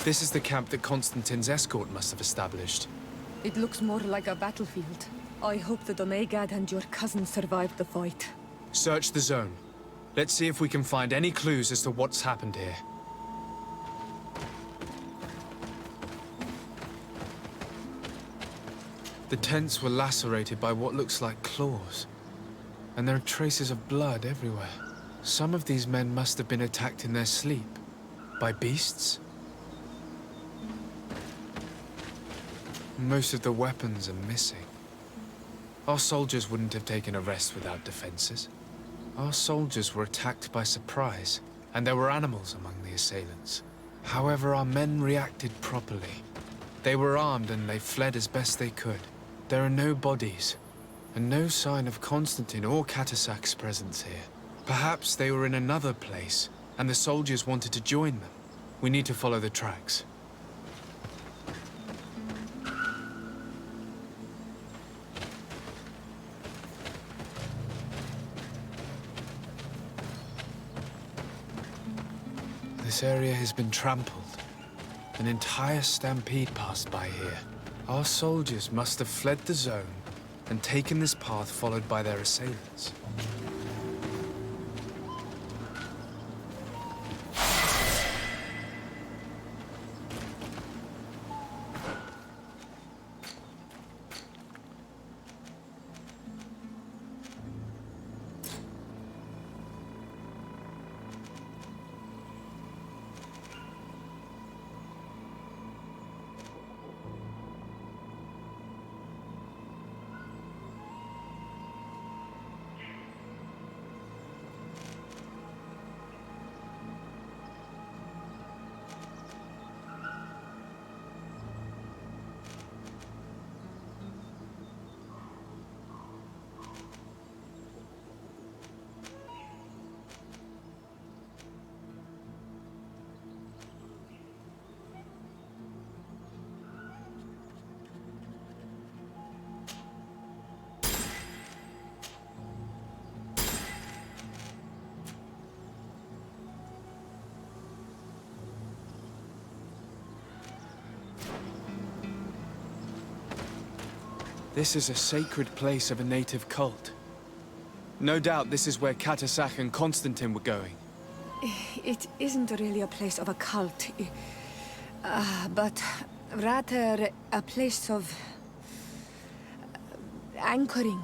This is the camp that Constantine's escort must have established. It looks more like a battlefield. I hope that Onegad and your cousin survived the fight. Search the zone. Let's see if we can find any clues as to what's happened here. The tents were lacerated by what looks like claws, and there are traces of blood everywhere. Some of these men must have been attacked in their sleep. By beasts? Most of the weapons are missing. Our soldiers wouldn't have taken a rest without defenses. Our soldiers were attacked by surprise, and there were animals among the assailants. However, our men reacted properly. They were armed and they fled as best they could. There are no bodies, and no sign of Constantine or Catasac's presence here. Perhaps they were in another place, and the soldiers wanted to join them. We need to follow the tracks. This area has been trampled. An entire stampede passed by here. Our soldiers must have fled the zone and taken this path followed by their assailants. This is a sacred place of a native cult. No doubt this is where Catasac and Constantine were going. It isn't really a place of a cult, but rather a place of anchoring.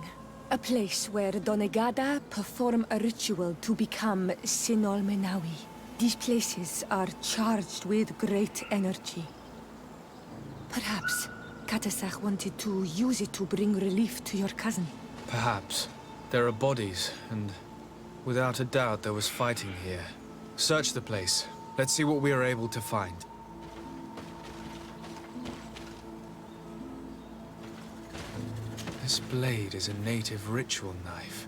A place where Donegada perform a ritual to become Sinol Menawi. These places are charged with great energy. Perhaps Catasac wanted to use it to bring relief to your cousin. Perhaps. There are bodies, and without a doubt there was fighting here. Search the place. Let's see what we are able to find. This blade is a native ritual knife,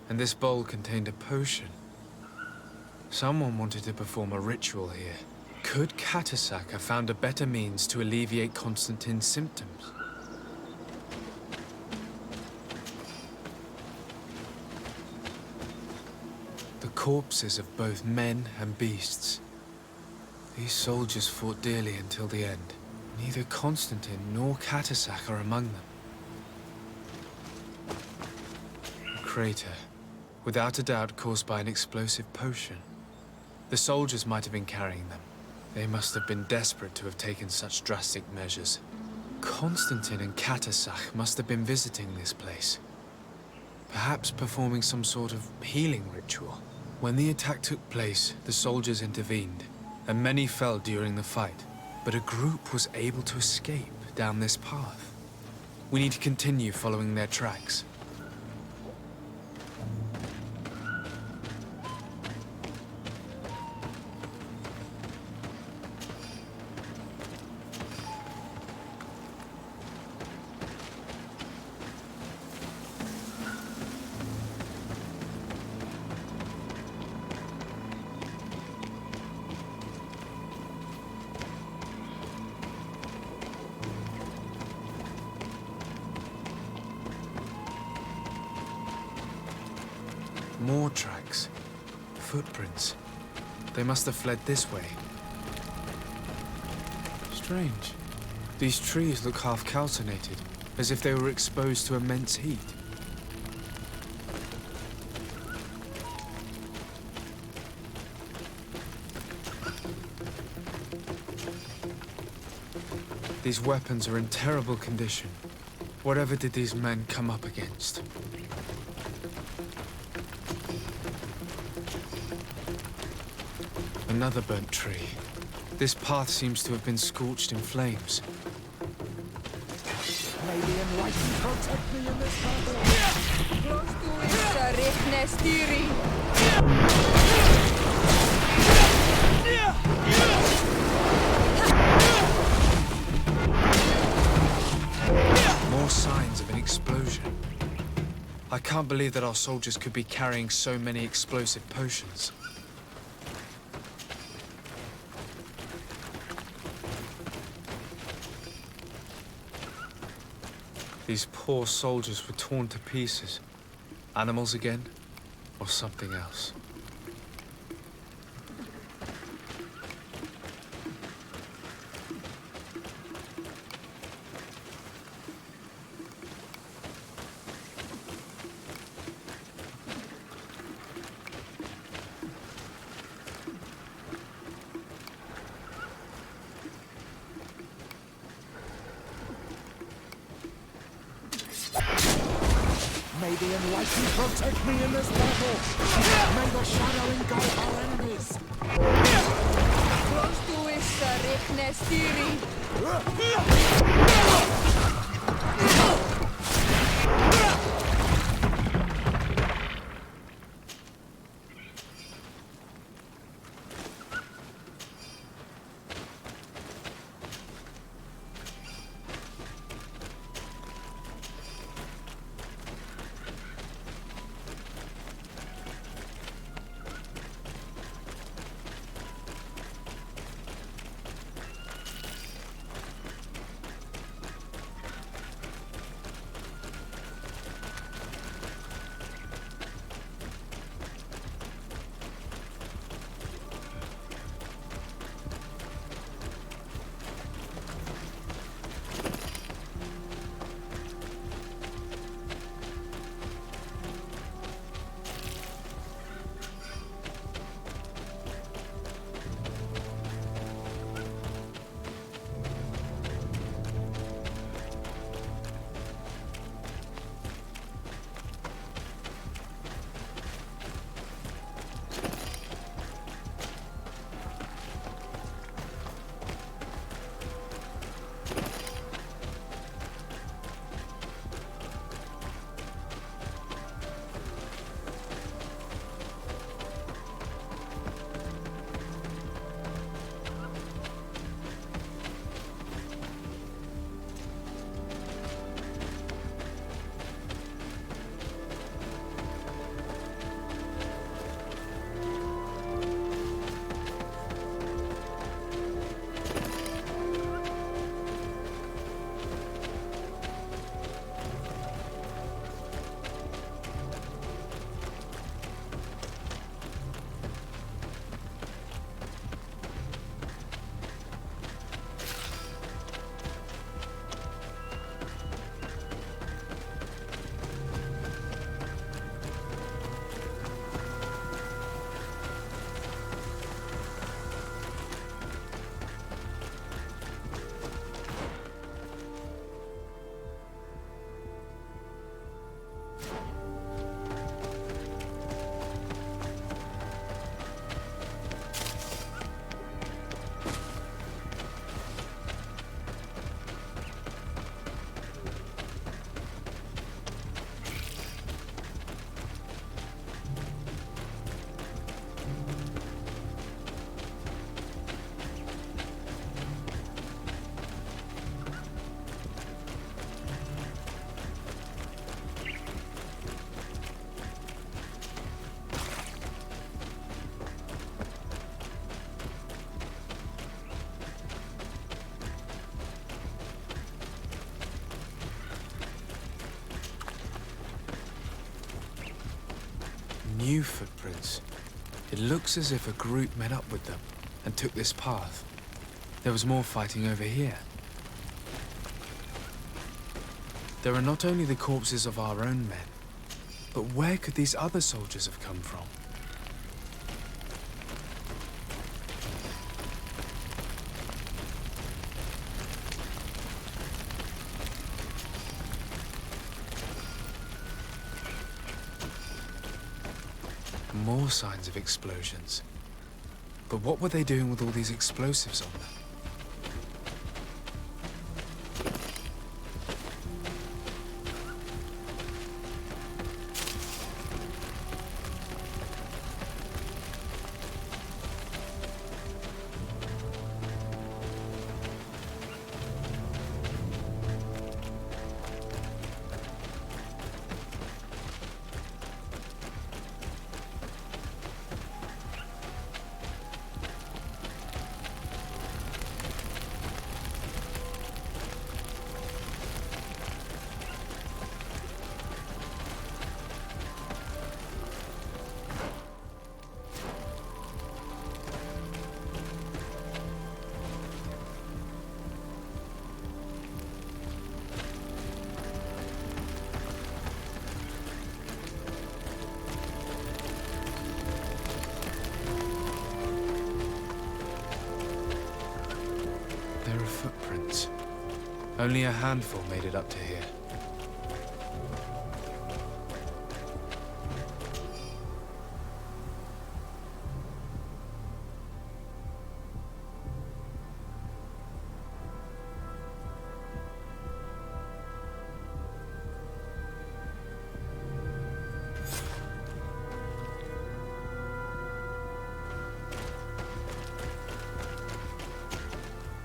and this bowl contained a potion. Someone wanted to perform a ritual here. Could Catasac have found a better means to alleviate Constantine's symptoms? The corpses of both men and beasts. These soldiers fought dearly until the end. Neither Constantine nor Catasac are among them. A crater, without a doubt caused by an explosive potion. The soldiers might have been carrying them. They must have been desperate to have taken such drastic measures. Constantine and Catasac must have been visiting this place. Perhaps performing some sort of healing ritual. When the attack took place, the soldiers intervened, and many fell during the fight. But a group was able to escape down this path. We need to continue following their tracks. More tracks. Footprints. They must have fled this way. Strange. These trees look half calcinated, as if they were exposed to immense heat. These weapons are in terrible condition. Whatever did these men come up against? Another burnt tree. This path seems to have been scorched in flames. May the enlightened protect me in this battle! Close to it, Rechne More signs of an explosion. I can't believe that our soldiers could be carrying so many explosive potions. These poor soldiers were torn to pieces. Animals again? Or something else? May the enlightened protect me in this battle! May the shadow engulf our enemies! Close to it, Rechne new footprints. It looks as if a group met up with them and took this path. There was more fighting over here. There are not only the corpses of our own men, but where could these other soldiers have come from? More signs of explosions. But what were they doing with all these explosives on them? There are footprints. Only a handful made it up to here.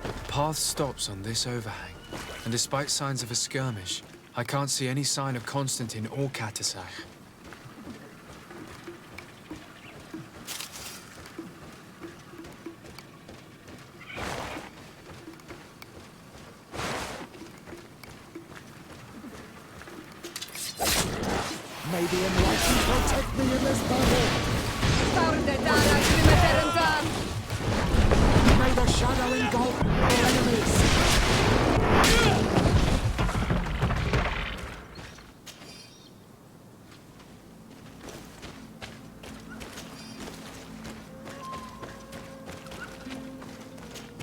The path stops on this overhang, and despite signs of a skirmish, I can't see any sign of Constantine or Katasach. May the enlightened protect me in this battle! May the shadow engulf our enemies!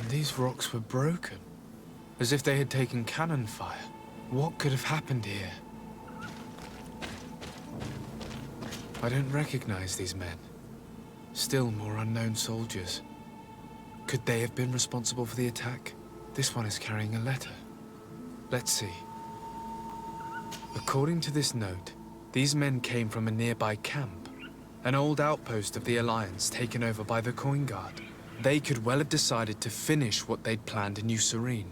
These rocks were broken, as if they had taken cannon fire. What could have happened here? I don't recognize these men. Still more unknown soldiers. Could they have been responsible for the attack? This one is carrying a letter. Let's see. According to this note, these men came from a nearby camp, an old outpost of the Alliance taken over by the Coin Guard. They could well have decided to finish what they'd planned in New Serene.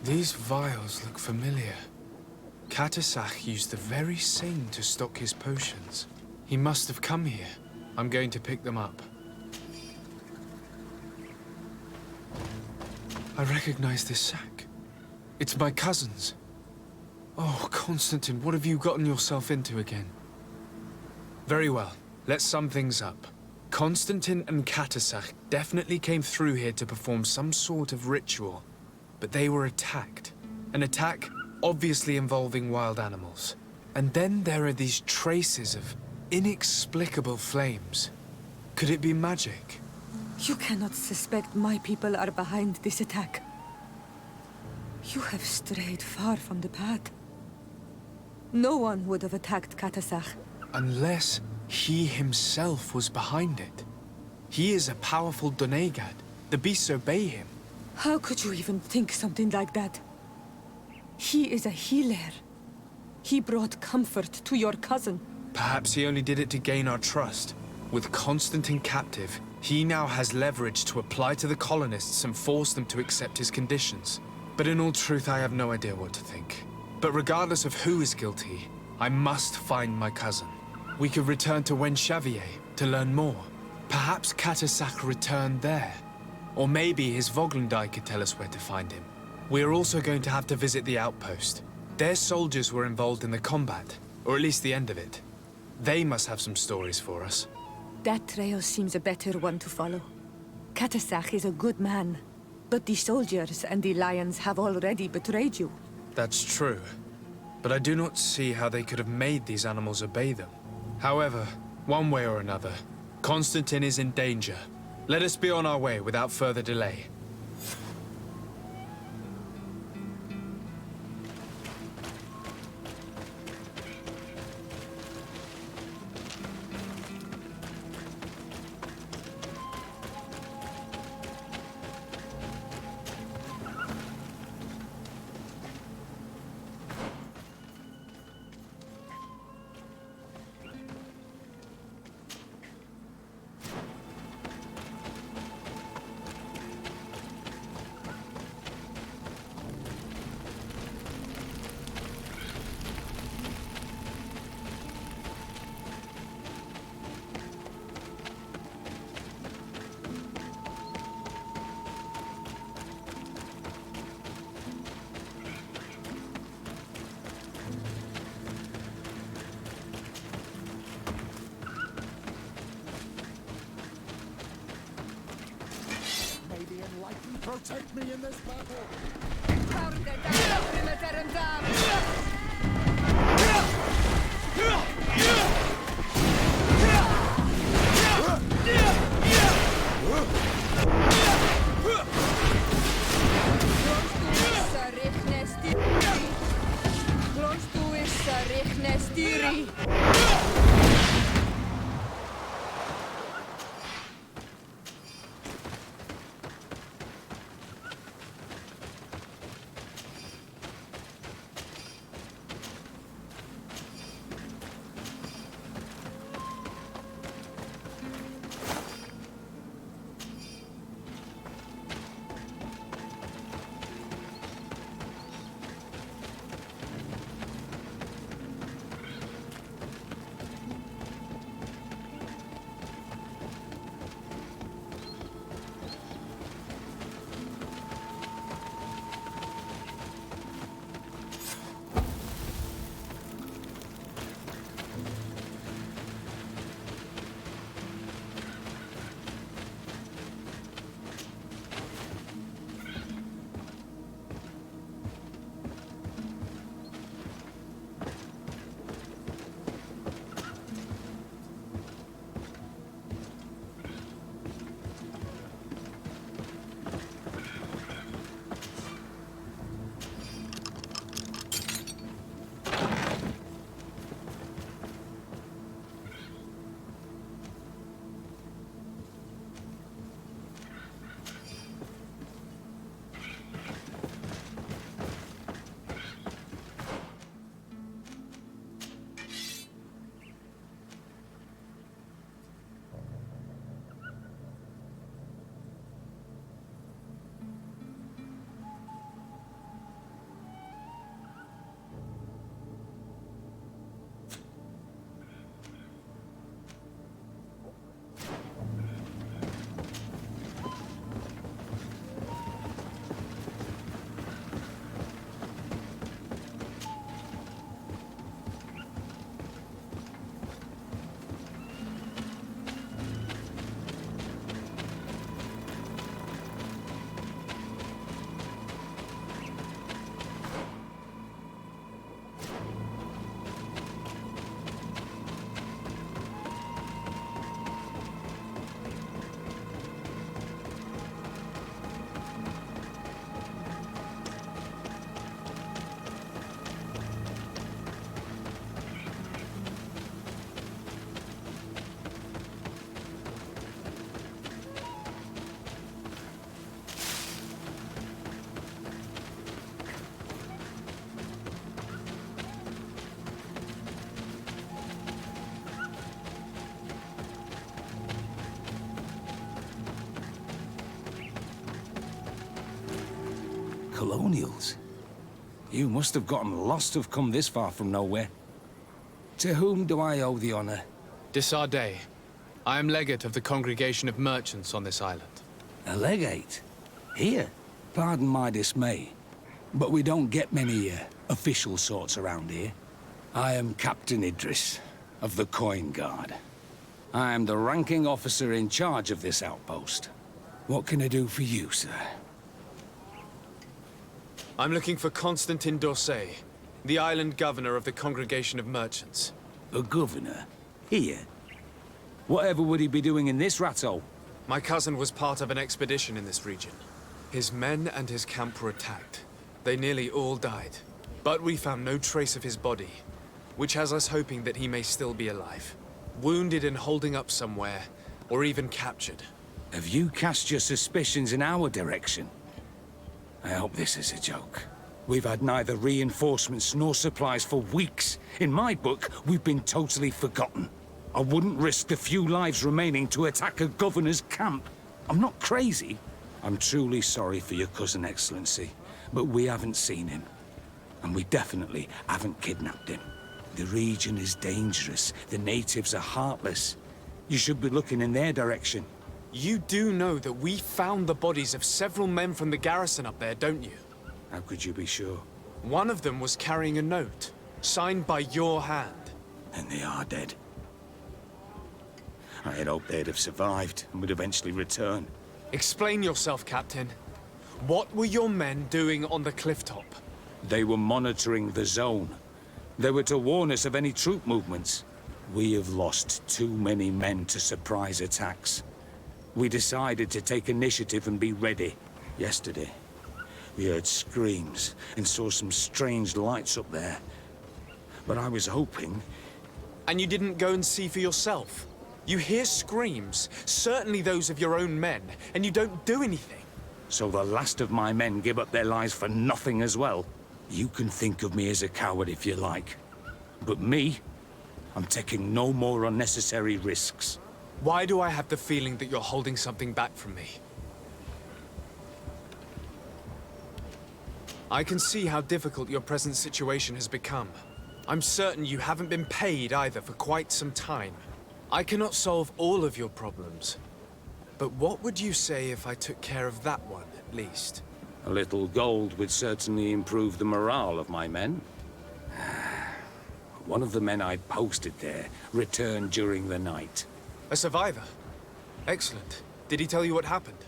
These vials look familiar. Katasach used the very same to stock his potions. He must have come here. I'm going to pick them up. I recognize this sack. It's my cousin's. Oh, Constantine, what have you gotten yourself into again? Very well. Let's sum things up. Constantine and Katasach definitely came through here to perform some sort of ritual, but they were attacked. An attack obviously involving wild animals. And then there are these traces of inexplicable flames. Could it be magic? You cannot suspect my people are behind this attack. You have strayed far from the path. No one would have attacked Katasach. Unless he himself was behind it. He is a powerful Donegad. The beasts obey him. How could you even think something like that? He is a healer. He brought comfort to your cousin. Perhaps he only did it to gain our trust. With Constantine captive, he now has leverage to apply to the colonists and force them to accept his conditions. But in all truth, I have no idea what to think. But regardless of who is guilty, I must find my cousin. We could return to Wen Xavier to learn more. Perhaps Katasach returned there. Or maybe his Voglundai could tell us where to find him. We are also going to have to visit the outpost. Their soldiers were involved in the combat, or at least the end of it. They must have some stories for us. That trail seems a better one to follow. Katasach is a good man, but the soldiers and the lions have already betrayed you. That's true, but I do not see how they could have made these animals obey them. However, one way or another, Constantine is in danger. Let us be on our way without further delay. May the enlightened protect me in this battle. Colonials? You must have gotten lost to have come this far from nowhere. To whom do I owe the honor? Desardet. I am legate of the Congregation of Merchants on this island. A legate? Here? Pardon my dismay, But we don't get many official sorts around here. I am Captain Idris, of the Coin Guard. I am the ranking officer in charge of this outpost. What can I do for you, sir? I'm looking for Constantin d'Orsay, the island governor of the Congregation of Merchants. A governor? Here? Whatever would he be doing in this rattle? My cousin was part of an expedition in this region. His men and his camp were attacked. They nearly all died. But we found no trace of his body, which has us hoping that he may still be alive. Wounded and holding up somewhere, or even captured. Have you cast your suspicions in our direction? I hope this is a joke. We've had neither reinforcements nor supplies for weeks. In my book, we've been totally forgotten. I wouldn't risk the few lives remaining to attack a governor's camp. I'm not crazy. I'm truly sorry for your cousin, Excellency, but we haven't seen him. And we definitely haven't kidnapped him. The region is dangerous. The natives are heartless. You should be looking in their direction. You do know that we found the bodies of several men from the garrison up there, don't you? How could you be sure? One of them was carrying a note, signed by your hand. And they are dead. I had hoped they'd have survived and would eventually return. Explain yourself, Captain. What were your men doing on the clifftop? They were monitoring the zone. They were to warn us of any troop movements. We have lost too many men to surprise attacks. We decided to take initiative and be ready. Yesterday, we heard screams and saw some strange lights up there. But I was hoping... And you didn't go and see for yourself? You hear screams, certainly those of your own men, and you don't do anything. So the last of my men give up their lives for nothing as well? You can think of me as a coward if you like. But me, I'm taking no more unnecessary risks. Why do I have the feeling that you're holding something back from me? I can see how difficult your present situation has become. I'm certain you haven't been paid either for quite some time. I cannot solve all of your problems. But what would you say if I took care of that one, at least? A little gold would certainly improve the morale of my men. One of the men I posted there returned during the night. A survivor? Excellent. Did he tell you what happened?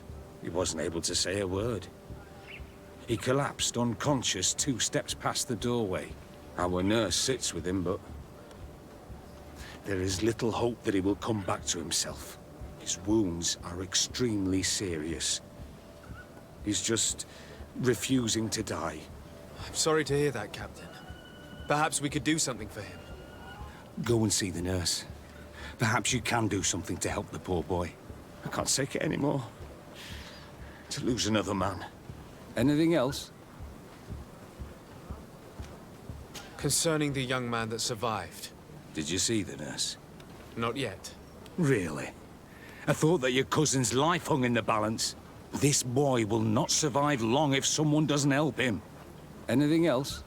He wasn't able to say a word. He collapsed unconscious 2 steps past the doorway. Our nurse sits with him, but... there is little hope that he will come back to himself. His wounds are extremely serious. He's just refusing to die. I'm sorry to hear that, Captain. Perhaps we could do something for him. Go and see the nurse. Perhaps you can do something to help the poor boy. I can't take it anymore. To lose another man. Anything else? Concerning the young man that survived. Did you see the nurse? Not yet. Really? I thought that your cousin's life hung in the balance. This boy will not survive long if someone doesn't help him. Anything else?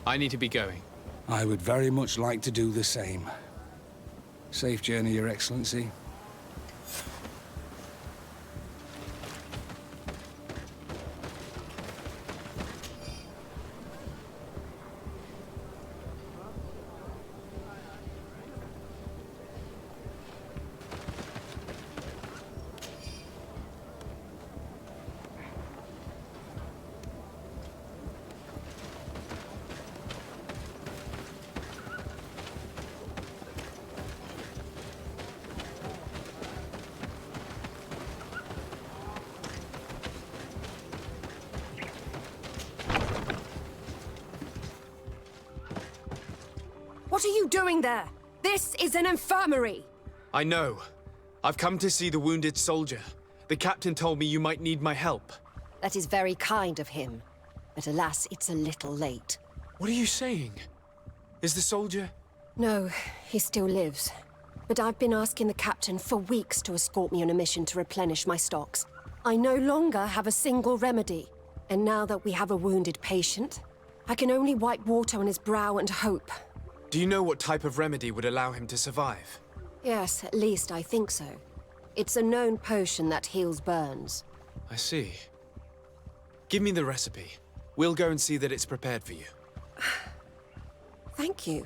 I need to be going. I would very much like to do the same. Safe journey, Your Excellency. What are you doing there? This is an infirmary! I know. I've come to see the wounded soldier. The captain told me you might need my help. That is very kind of him. But alas, it's a little late. What are you saying? Is the soldier... No, he still lives. But I've been asking the captain for weeks to escort me on a mission to replenish my stocks. I no longer have a single remedy. And now that we have a wounded patient, I can only wipe water on his brow and hope. Do you know what type of remedy would allow him to survive? Yes, at least I think so. It's a known potion that heals burns. I see. Give me the recipe. We'll go and see that it's prepared for you. Thank you.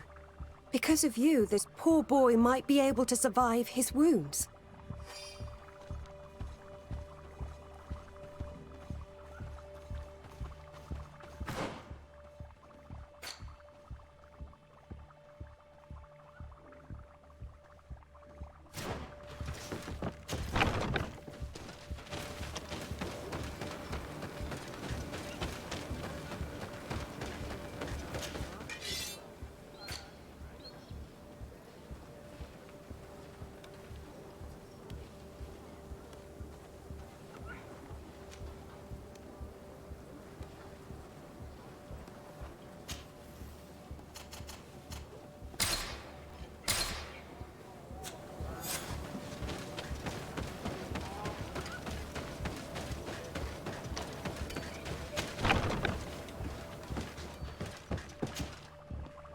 Because of you, this poor boy might be able to survive his wounds.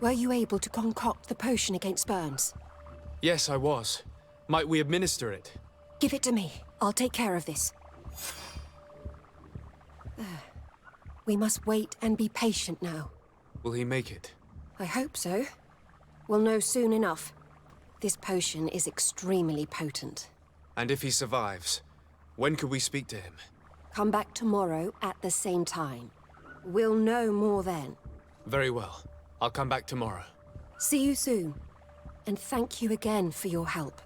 Were you able to concoct the potion against burns? Yes, I was. Might we administer it? Give it to me. I'll take care of this. We must wait and be patient now. Will he make it? I hope so. We'll know soon enough. This potion is extremely potent. And if he survives, when could we speak to him? Come back tomorrow at the same time. We'll know more then. Very well. I'll come back tomorrow. See you soon. And thank you again for your help.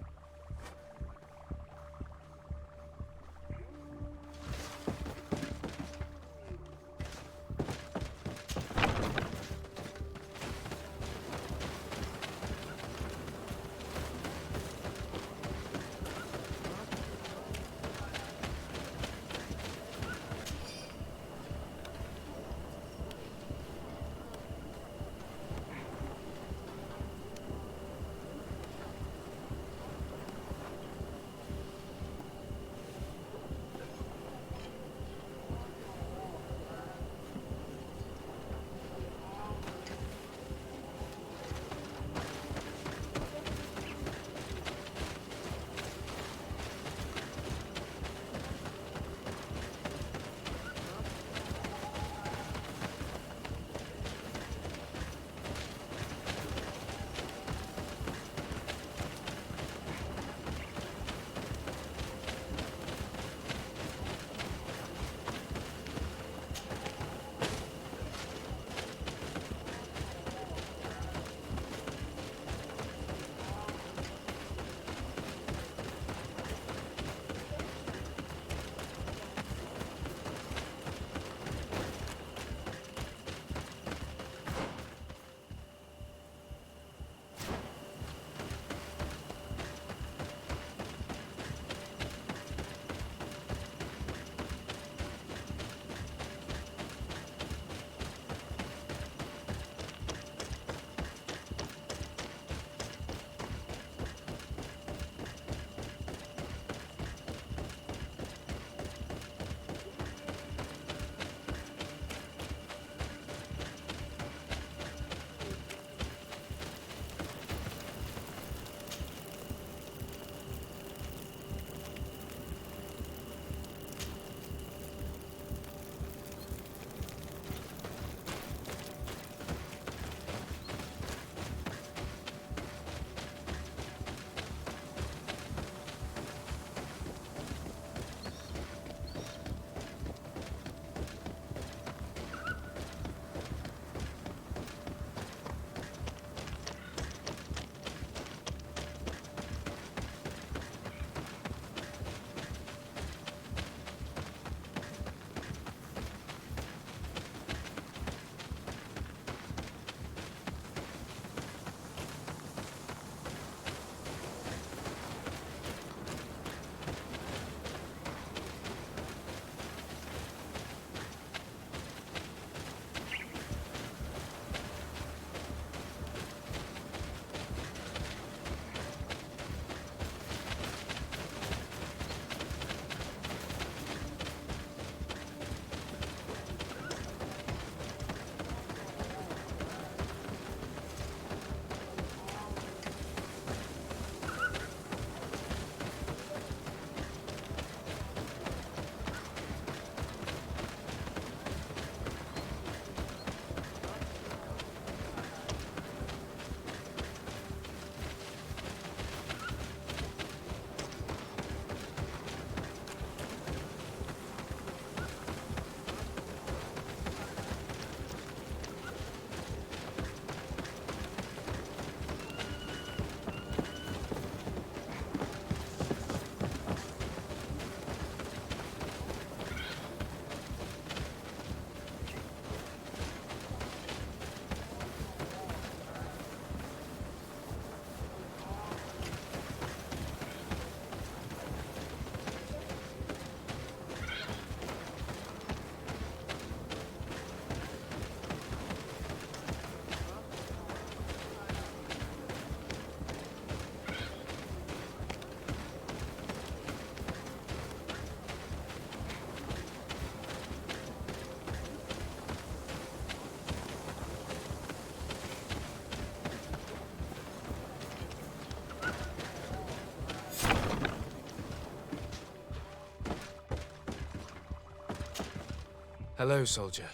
Hello, soldier.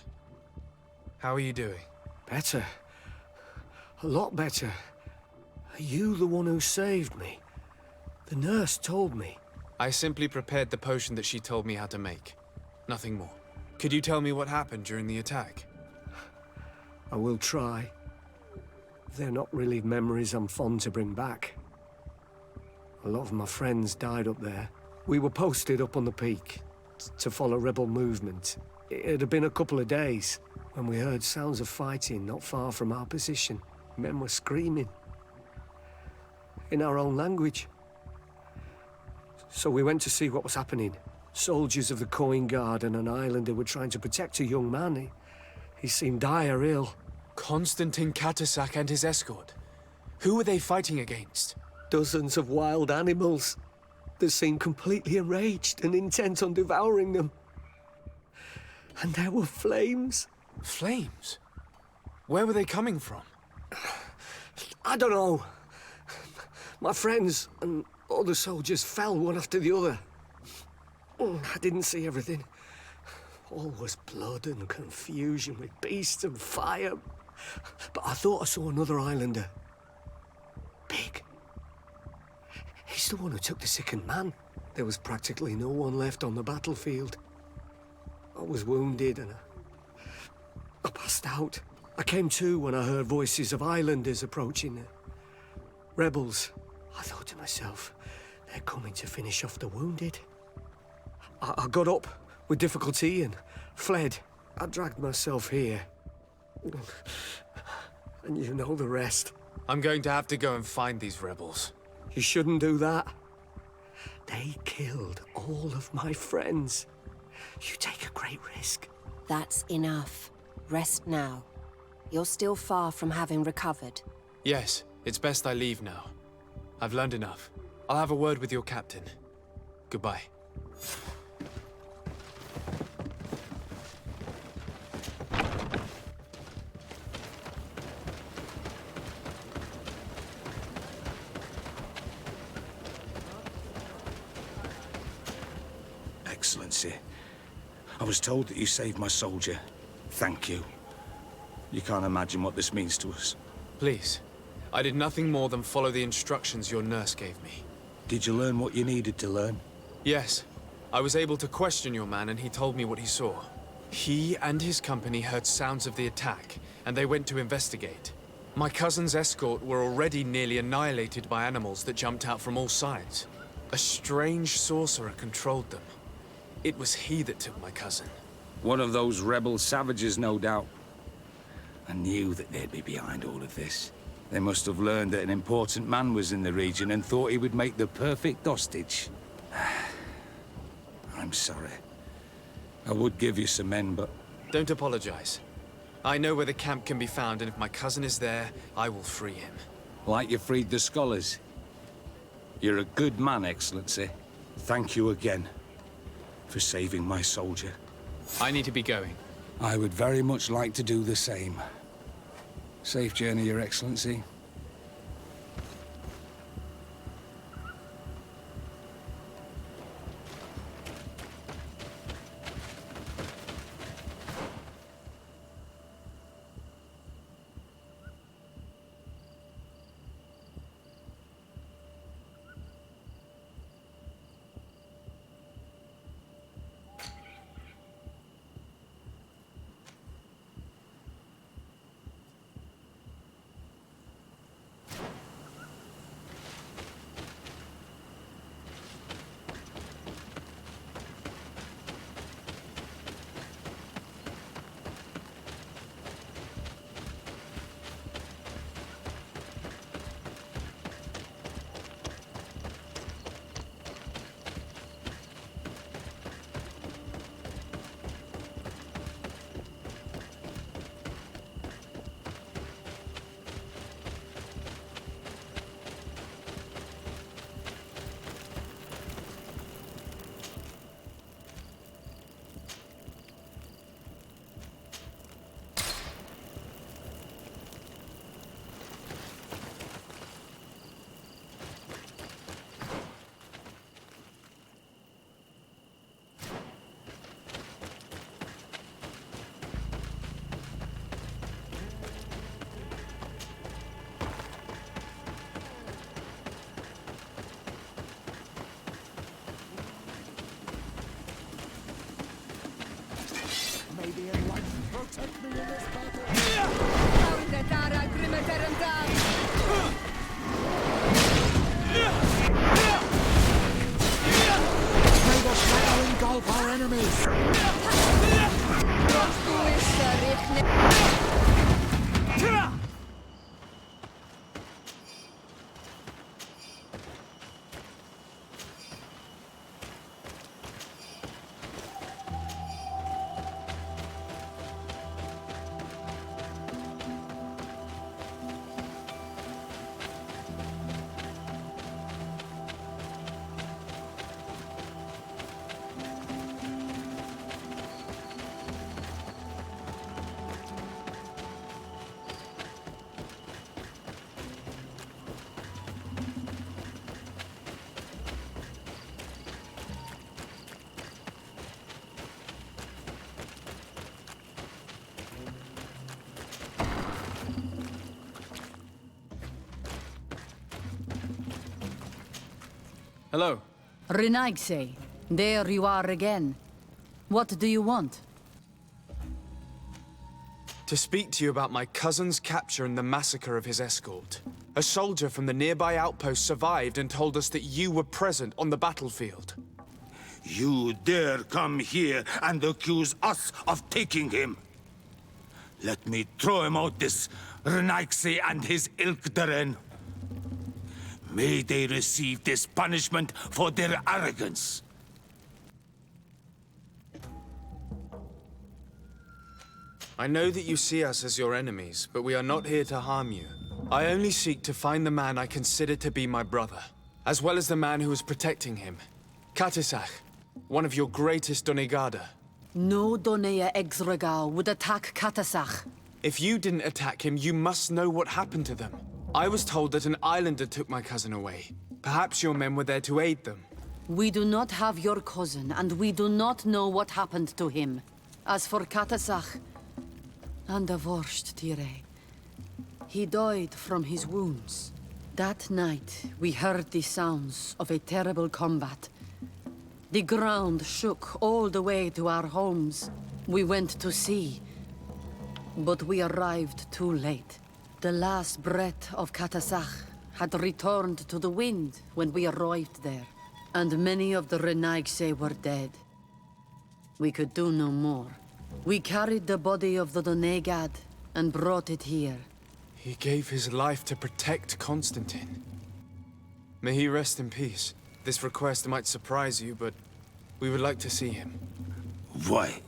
How are you doing? Better. A lot better. Are you the one who saved me? The nurse told me. I simply prepared the potion that she told me how to make. Nothing more. Could you tell me what happened during the attack? I will try. They're not really memories I'm fond to bring back. A lot of my friends died up there. We were posted up on the peak to follow rebel movement. It had been a couple of days when we heard sounds of fighting not far from our position. Men were screaming in our own language. So we went to see what was happening. Soldiers of the Coin Guard and an islander were trying to protect a young man. He seemed dire ill. Constantine Katasak and his escort. Who were they fighting against? Dozens of wild animals. They seemed completely enraged and intent on devouring them. And there were flames. Flames? Where were they coming from? I don't know. My friends and other soldiers fell one after the other. I didn't see everything. All was blood and confusion with beasts and fire. But I thought I saw another islander. Big. He's the one who took the sickened man. There was practically no one left on the battlefield. I was wounded and I passed out. I came to when I heard voices of islanders approaching. Rebels. I thought to myself, they're coming to finish off the wounded. I got up with difficulty and fled. I dragged myself here. And you know the rest. I'm going to have to go and find these rebels. You shouldn't do that. They killed all of my friends. You take a great risk. That's enough. Rest now. You're still far from having recovered. Yes, it's best I leave now. I've learned enough. I'll have a word with your captain. Goodbye. Excellency, I was told that you saved my soldier. Thank you. You can't imagine what this means to us. Please. I did nothing more than follow the instructions your nurse gave me. Did you learn what you needed to learn? Yes. I was able to question your man and he told me what he saw. He and his company heard sounds of the attack, and they went to investigate. My cousin's escort were already nearly annihilated by animals that jumped out from all sides. A strange sorcerer controlled them. It was he that took my cousin. One of those rebel savages, no doubt. I knew that they'd be behind all of this. They must have learned that an important man was in the region and thought he would make the perfect hostage. I'm sorry. I would give you some men, but... Don't apologize. I know where the camp can be found, and if my cousin is there, I will free him. Like you freed the scholars. You're a good man, Excellency. Thank you again for saving my soldier. I need to be going. I would very much like to do the same. Safe journey, Your Excellency. the enlightened protect me in this battle. May the shadow engulf our enemies. Hello. Renaigse, there you are again. What do you want? To speak to you about my cousin's capture and the massacre of his escort. A soldier from the nearby outpost survived and told us that you were present on the battlefield. You dare come here and accuse us of taking him? Let me throw him out this Renaigse and his ilk Toden. May they receive this punishment for their arrogance. I know that you see us as your enemies, but we are not here to harm you. I only seek to find the man I consider to be my brother, as well as the man who was protecting him. Katisach, one of your greatest Donegada. No Donea Exregal would attack Katasach. If you didn't attack him, you must know what happened to them. I was told that an islander took my cousin away. Perhaps your men were there to aid them. We do not have your cousin, and we do not know what happened to him. As for Katasach, and the worst, Tire, he died from his wounds. That night, we heard the sounds of a terrible combat. The ground shook all the way to our homes. We went to see, but we arrived too late. The last breath of Katasach had returned to the wind when we arrived there, and many of the Renaigse were dead. We could do no more. We carried the body of the Donegad and brought it here. He gave his life to protect Constantine. May he rest in peace. This request might surprise you, but we would like to see him. Why?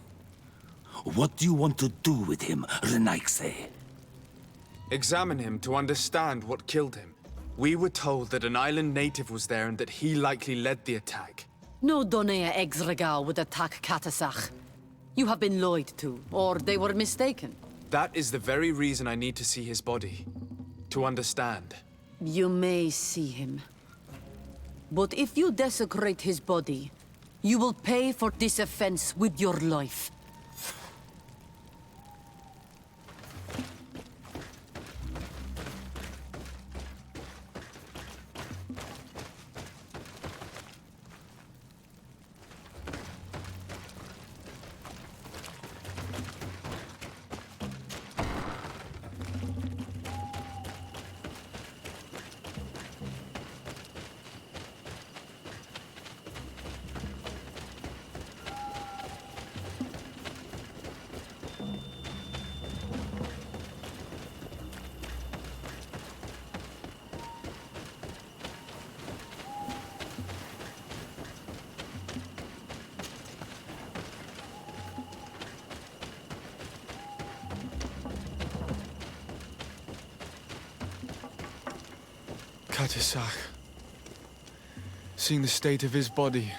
What do you want to do with him, Renaigse? Examine him to understand what killed him. We were told that an island native was there and that he likely led the attack. No Donea Exregal would attack Katasach. You have been lied to, or they were mistaken. That is the very reason I need to see his body. To understand. You may see him. But if you desecrate his body, you will pay for this offense with your life. Katisach. Seeing the state of his body,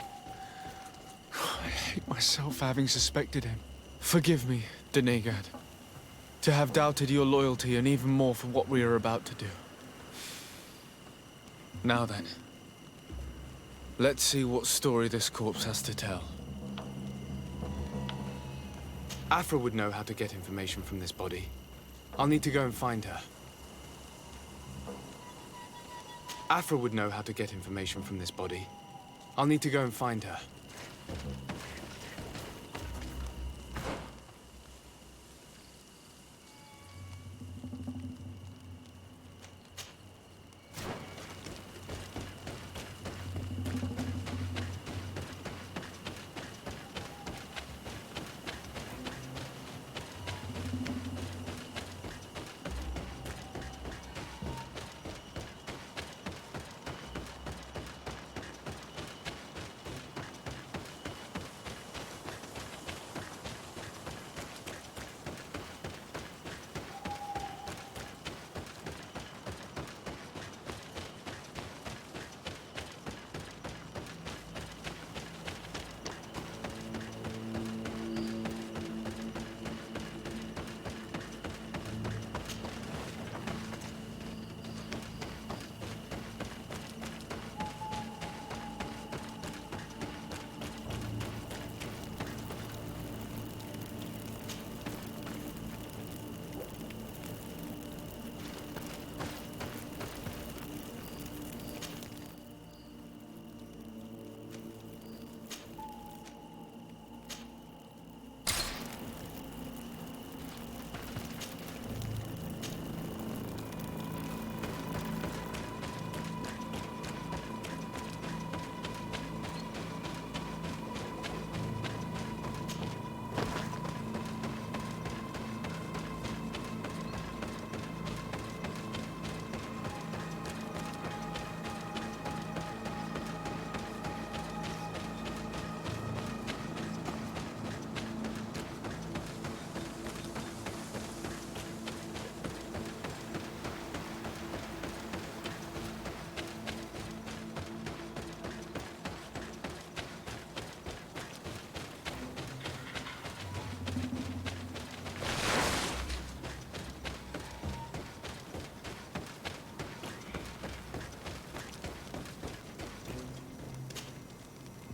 I hate myself for having suspected him. Forgive me, Donegad, to have doubted your loyalty and even more for what we are about to do. Now then, let's see what story this corpse has to tell. Afra would know how to get information from this body. I'll need to go and find her. Afra would know how to get information from this body. I'll need to go and find her.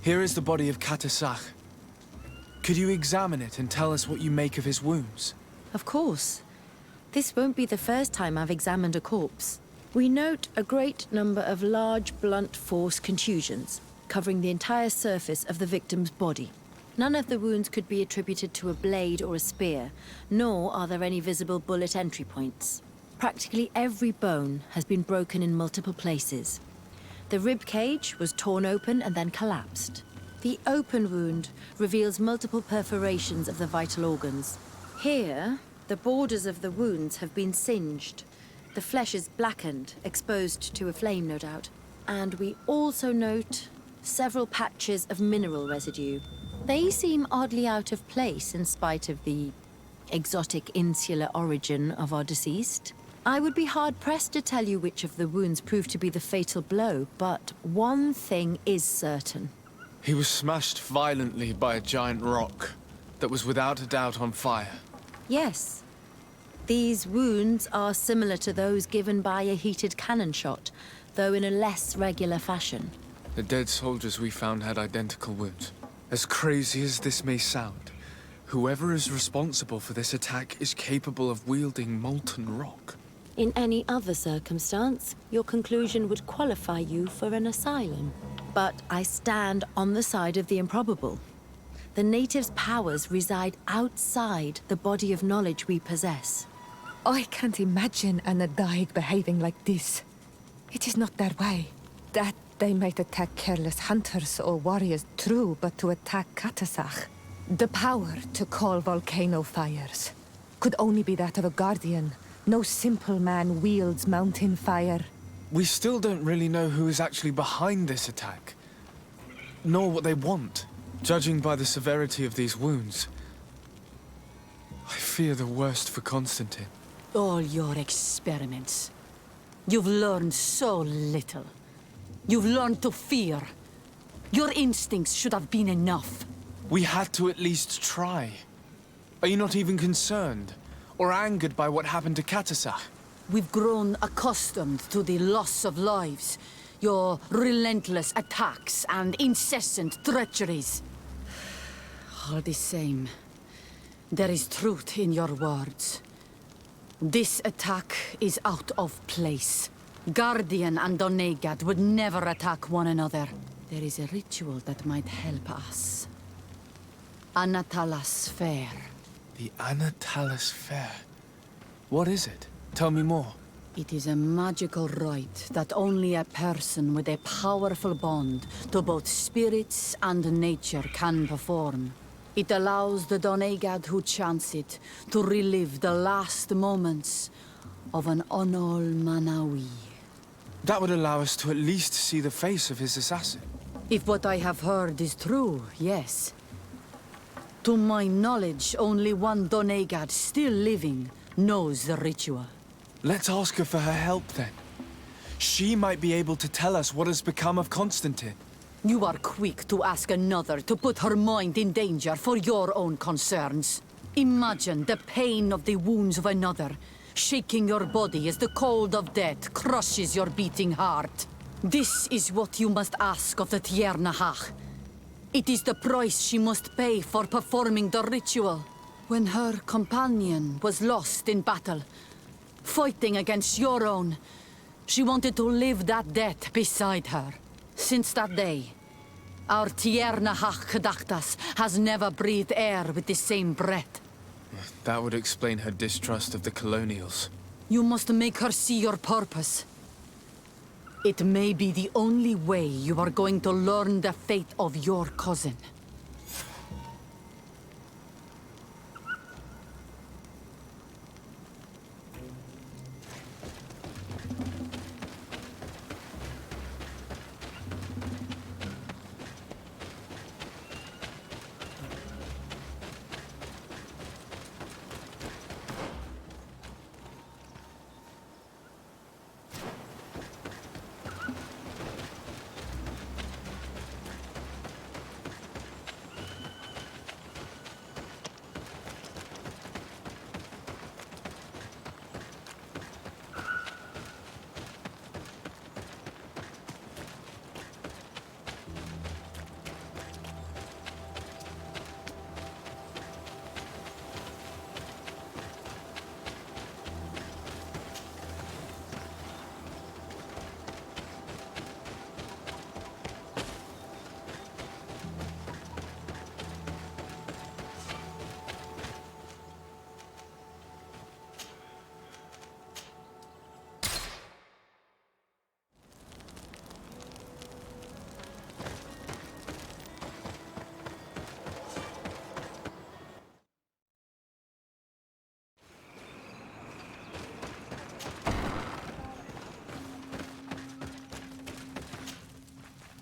Here is the body of Katasach. Could you examine it and tell us what you make of his wounds? Of course. This won't be the first time I've examined a corpse. We note a great number of large, blunt force contusions, covering the entire surface of the victim's body. None of the wounds could be attributed to a blade or a spear, nor are there any visible bullet entry points. Practically every bone has been broken in multiple places. The rib cage was torn open and then collapsed. The open wound reveals multiple perforations of the vital organs. Here, the borders of the wounds have been singed. The flesh is blackened, exposed to a flame, no doubt. And we also note several patches of mineral residue. They seem oddly out of place in spite of the exotic insular origin of our deceased. I would be hard-pressed to tell you which of the wounds proved to be the fatal blow, but one thing is certain. He was smashed violently by a giant rock that was without a doubt on fire. Yes. These wounds are similar to those given by a heated cannon shot, though in a less regular fashion. The dead soldiers we found had identical wounds. As crazy as this may sound, whoever is responsible for this attack is capable of wielding molten rock. In any other circumstance, your conclusion would qualify you for an asylum. But I stand on the side of the improbable. The natives' powers reside outside the body of knowledge we possess. I can't imagine an Adaig behaving like this. It is not their way. That they might attack careless hunters or warriors, true, but to attack Katasach, the power to call volcano fires, could only be that of a guardian. No simple man wields mountain fire. We still don't really know who is actually behind this attack, nor what they want. Judging by the severity of these wounds, I fear the worst for Constantine. All your experiments. You've learned so little. You've learned to fear. Your instincts should have been enough. We had to at least try. Are you not even concerned or angered by what happened to Katasach? We've grown accustomed to the loss of lives, your relentless attacks and incessant treacheries. All the same, there is truth in your words. This attack is out of place. Guardian and Donegad would never attack one another. There is a ritual that might help us. Anatelas Fair. The Anatelas Fair. What is it? Tell me more. It is a magical rite that only a person with a powerful bond to both spirits and nature can perform. It allows the Donegad who chants it to relive the last moments of an Onol-Manawi. That would allow us to at least see the face of his assassin. If what I have heard is true, yes. To my knowledge, only one Donegad still living knows the ritual. Let's ask her for her help then. She might be able to tell us what has become of Constantine. You are quick to ask another to put her mind in danger for your own concerns. Imagine the pain of the wounds of another, shaking your body as the cold of death crushes your beating heart. This is what you must ask of the Tiernahach. It is the price she must pay for performing the ritual. When her companion was lost in battle, fighting against your own, she wanted to live that death beside her. Since that day, our Tiernahach Kadachtas has never breathed air with the same breath. That would explain her distrust of the colonials. You must make her see your purpose. It may be the only way you are going to learn the fate of your cousin.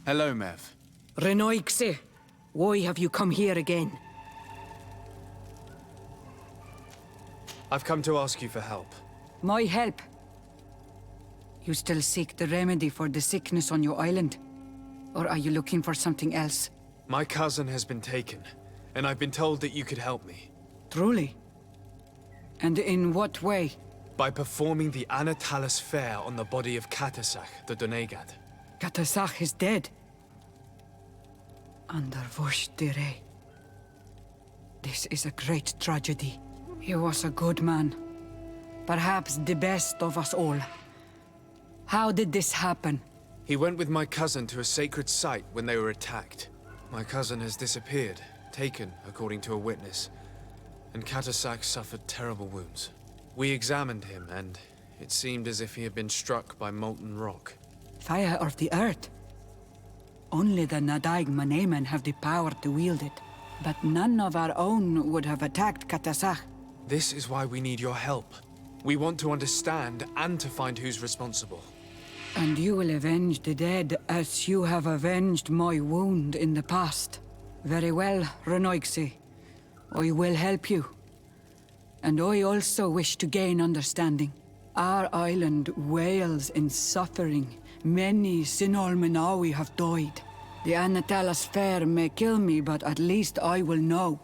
Hello, Mev. Renoixe, why have you come here again? I've come to ask you for help. My help? You still seek the remedy for the sickness on your island? Or are you looking for something else? My cousin has been taken, and I've been told that you could help me. Truly? And in what way? By performing the Anatelas fair on the body of Katasach, the Donegad. Katasach is dead. Under Vosh-Dire. This is a great tragedy. He was a good man. Perhaps the best of us all. How did this happen? He went with my cousin to a sacred site when they were attacked. My cousin has disappeared, taken, according to a witness. And Katasach suffered terrible wounds. We examined him, and it seemed as if he had been struck by molten rock. Fire of the earth? Only the Bioware-Manier have the power to wield it. But none of our own would have attacked Katasach. This is why we need your help. We want to understand and to find who's responsible. And you will avenge the dead as you have avenged my wound in the past. Very well, Renoixe. I will help you. And I also wish to gain understanding. Our island wails in suffering. Many Sinolmenawi have died. The Anatelas fair may kill me, but at least I will know.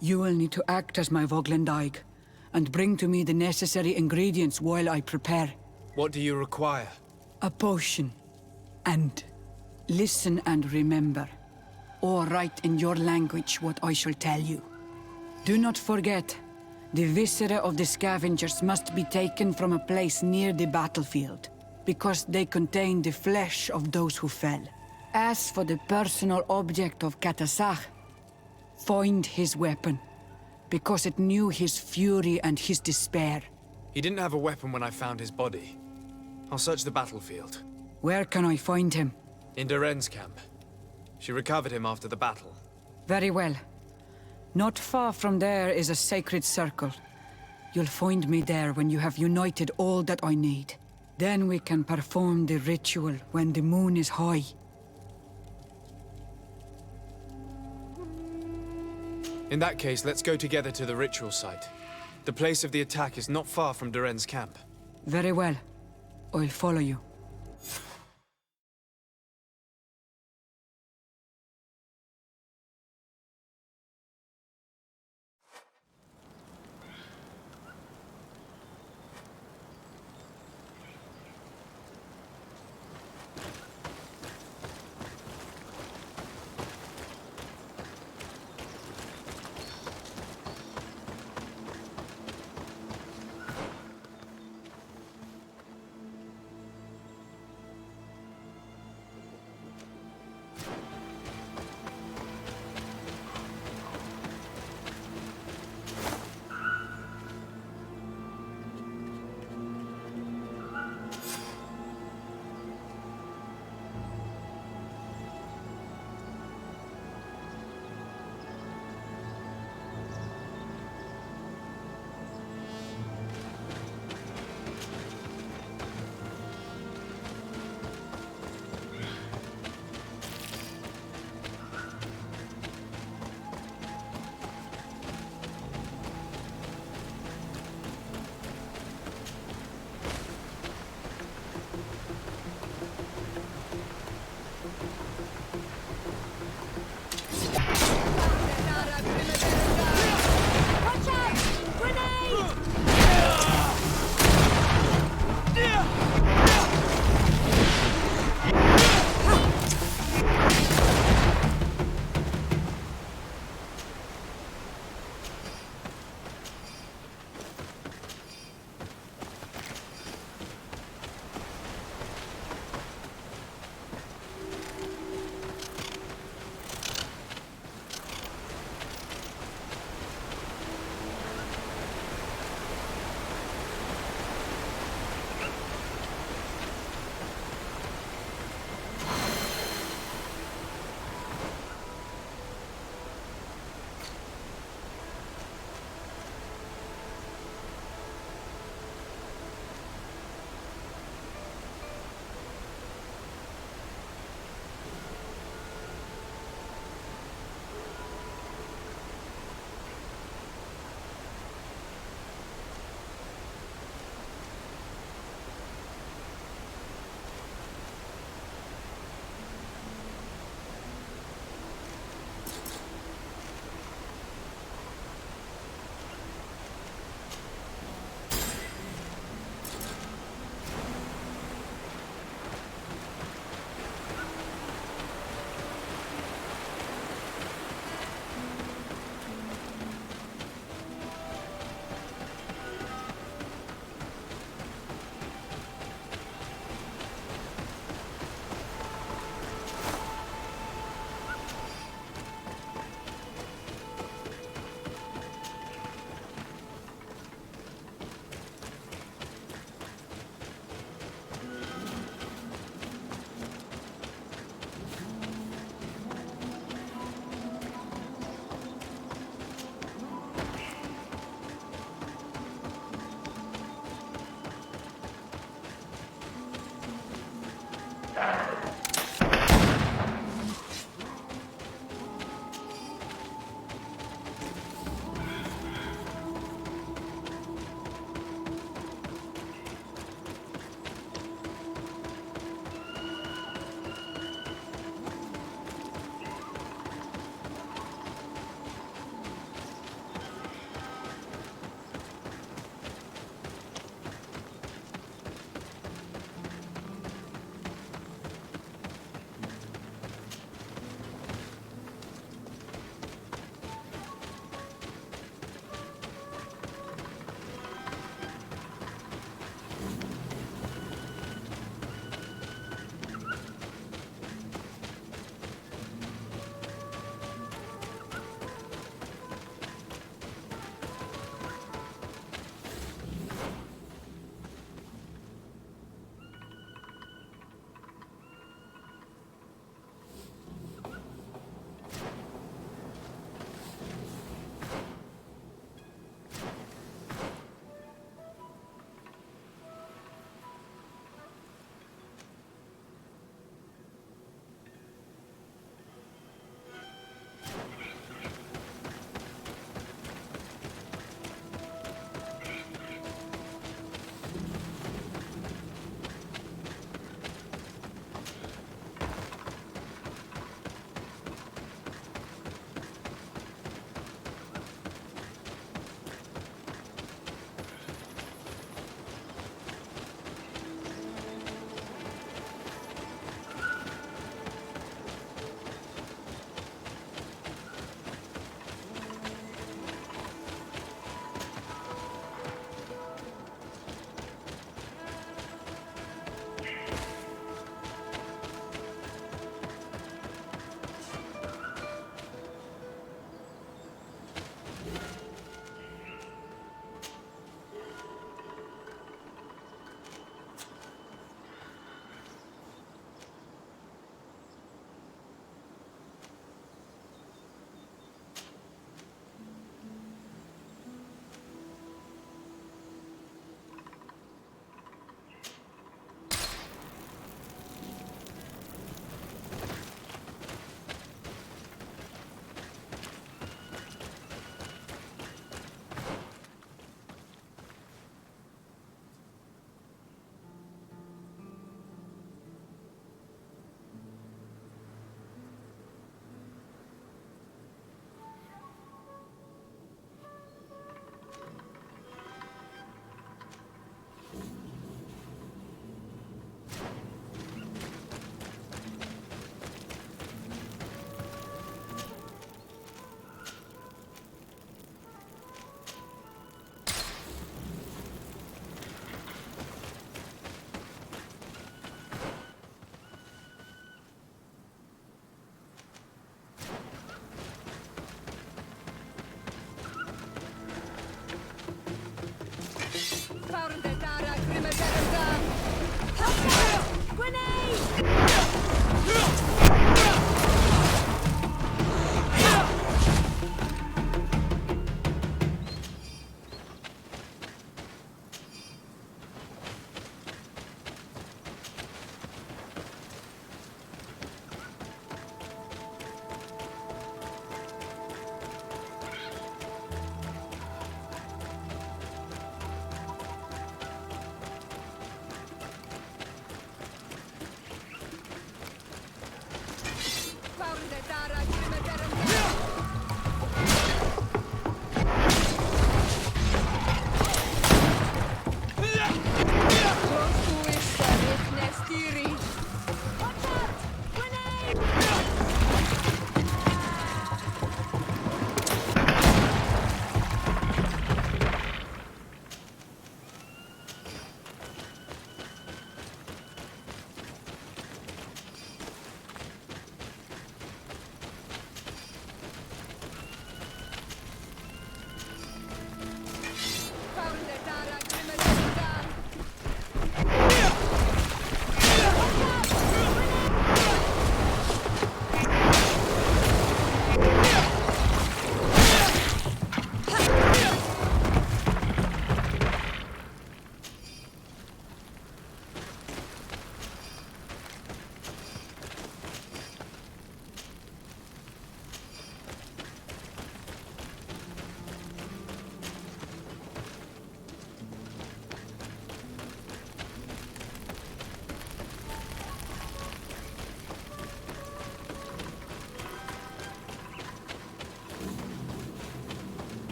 You will need to act as my Voglendaig, and bring to me the necessary ingredients while I prepare. What do you require? A potion. And listen and remember, or write in your language what I shall tell you. Do not forget, the viscera of the scavengers must be taken from a place near the battlefield, because they contain the flesh of those who fell. As for the personal object of Katasach, find his weapon, because it knew his fury and his despair. He didn't have a weapon when I found his body. I'll search the battlefield. Where can I find him? In Doren's camp. She recovered him after the battle. Very well. Not far from there is a sacred circle. You'll find me there when you have united all that I need. Then we can perform the ritual when the moon is high. In that case, let's go together to the ritual site. The place of the attack is not far from Doren's camp. Very well. I'll follow you.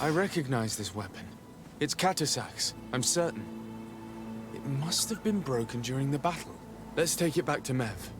I recognize this weapon. It's Katasak's, I'm certain. It must have been broken during the battle. Let's take it back to Mev.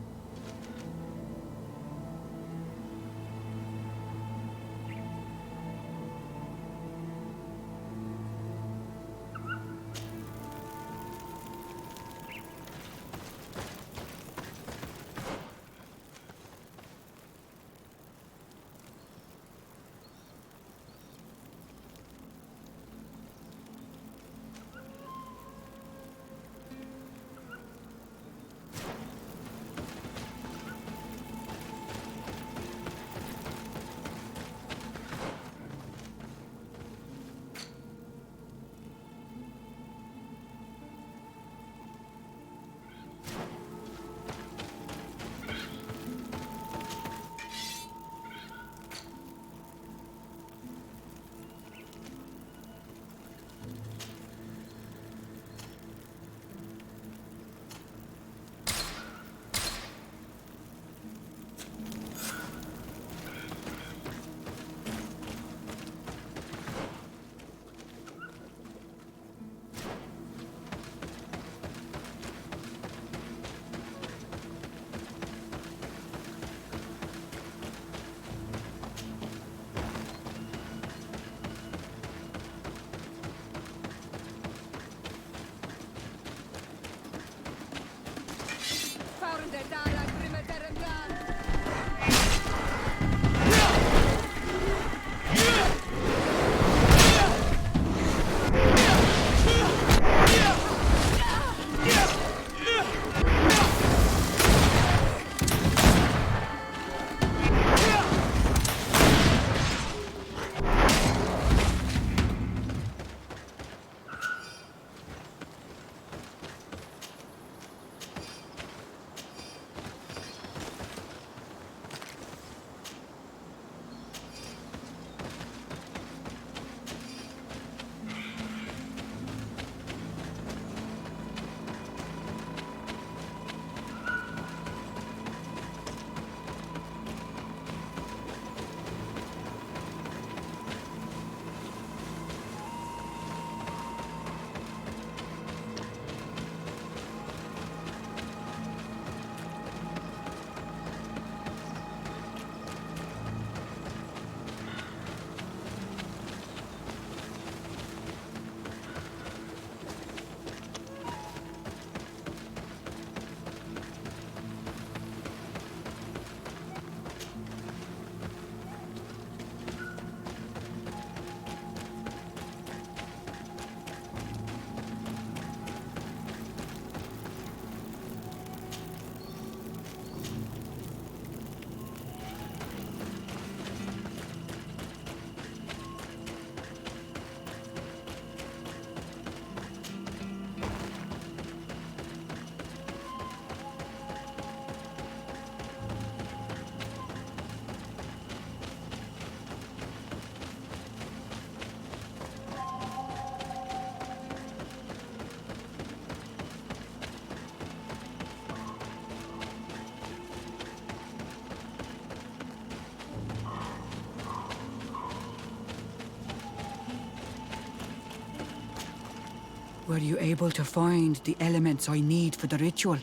Were you able to find the elements I need for the ritual?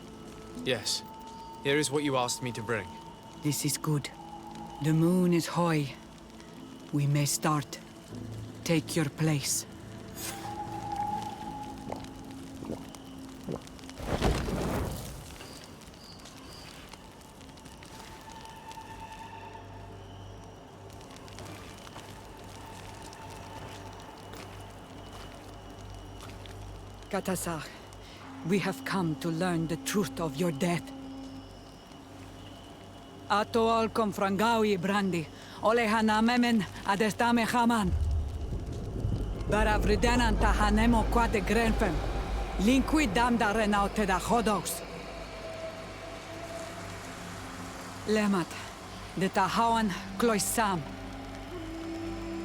Yes. Here is what you asked me to bring. This is good. The moon is high. We may start. Take your place. Katasar, we have come to learn the truth of your death. Ato al confrangawi brandi, ole hanamemen adestame haman. Baravridenan tahanemo quade grenfem, linqui damda renaute da hodos. Lemat, de tahawan kloisam,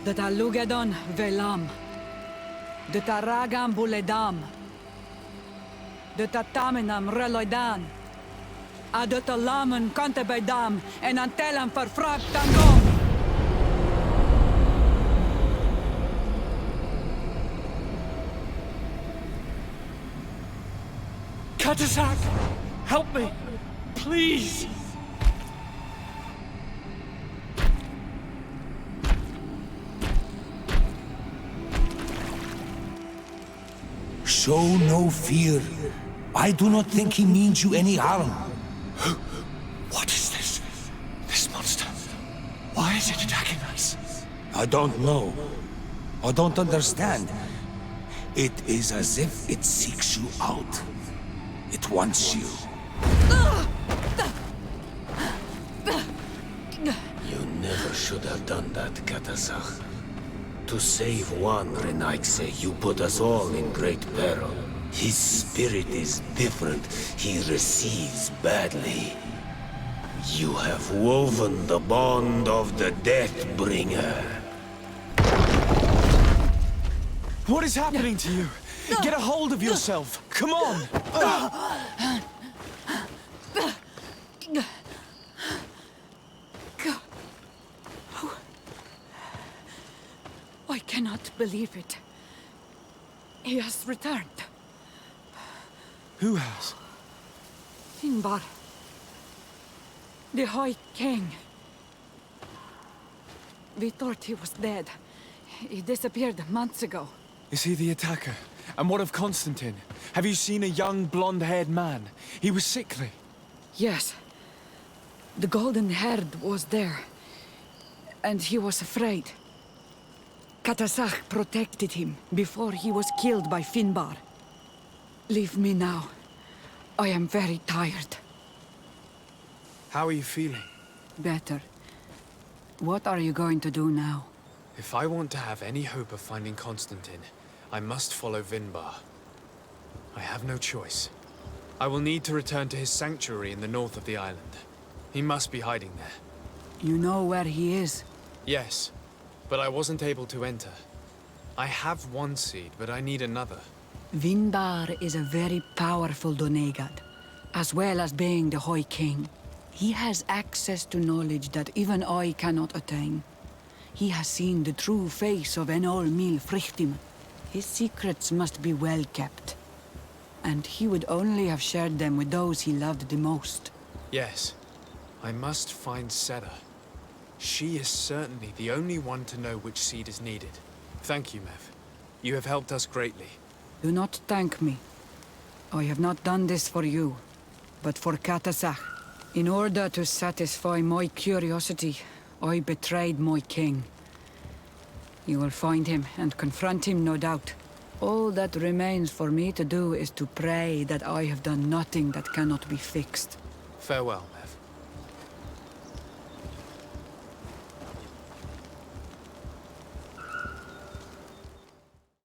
de talugedon velam, de taragam buledam, de tatamenam reloidan, de talamen kantebedam en antelam verfragt tangom. Katasak! Help me! Please! Show no fear. I do not think he means you any harm. What is this? This monster? Why is it attacking us? I don't know. I don't understand. It is as if it seeks you out. It wants you. You never should have done that, Katasach. To save one, Renaikse, you put us all in great peril. His spirit is different. He receives badly. You have woven the bond of the Deathbringer. What is happening to you? Get a hold of yourself! Come on! I cannot believe it. He has returned. Who has? Finbar. The High King. We thought he was dead. He disappeared months ago. Is he the attacker? And what of Constantine? Have you seen a young, blonde-haired man? He was sickly. Yes. The golden haired was there. And he was afraid. Katasach protected him before he was killed by Finbar. Leave me now. I am very tired. How are you feeling? Better. What are you going to do now? If I want to have any hope of finding Constantine, I must follow Vinbar. I have no choice. I will need to return to his sanctuary in the north of the island. He must be hiding there. You know where he is? Yes, but I wasn't able to enter. I have one seed, but I need another. Vinbar is a very powerful Donegad, as well as being the High King. He has access to knowledge that even I cannot attain. He has seen the true face of Enol Mil Frichtim. His secrets must be well kept. And he would only have shared them with those he loved the most. Yes, I must find Sera. She is certainly the only one to know which seed is needed. Thank you, Mev. You have helped us greatly. Do not thank me. I have not done this for you, but for Katasach. In order to satisfy my curiosity, I betrayed my king. You will find him and confront him, no doubt. All that remains for me to do is to pray that I have done nothing that cannot be fixed. Farewell, Mev.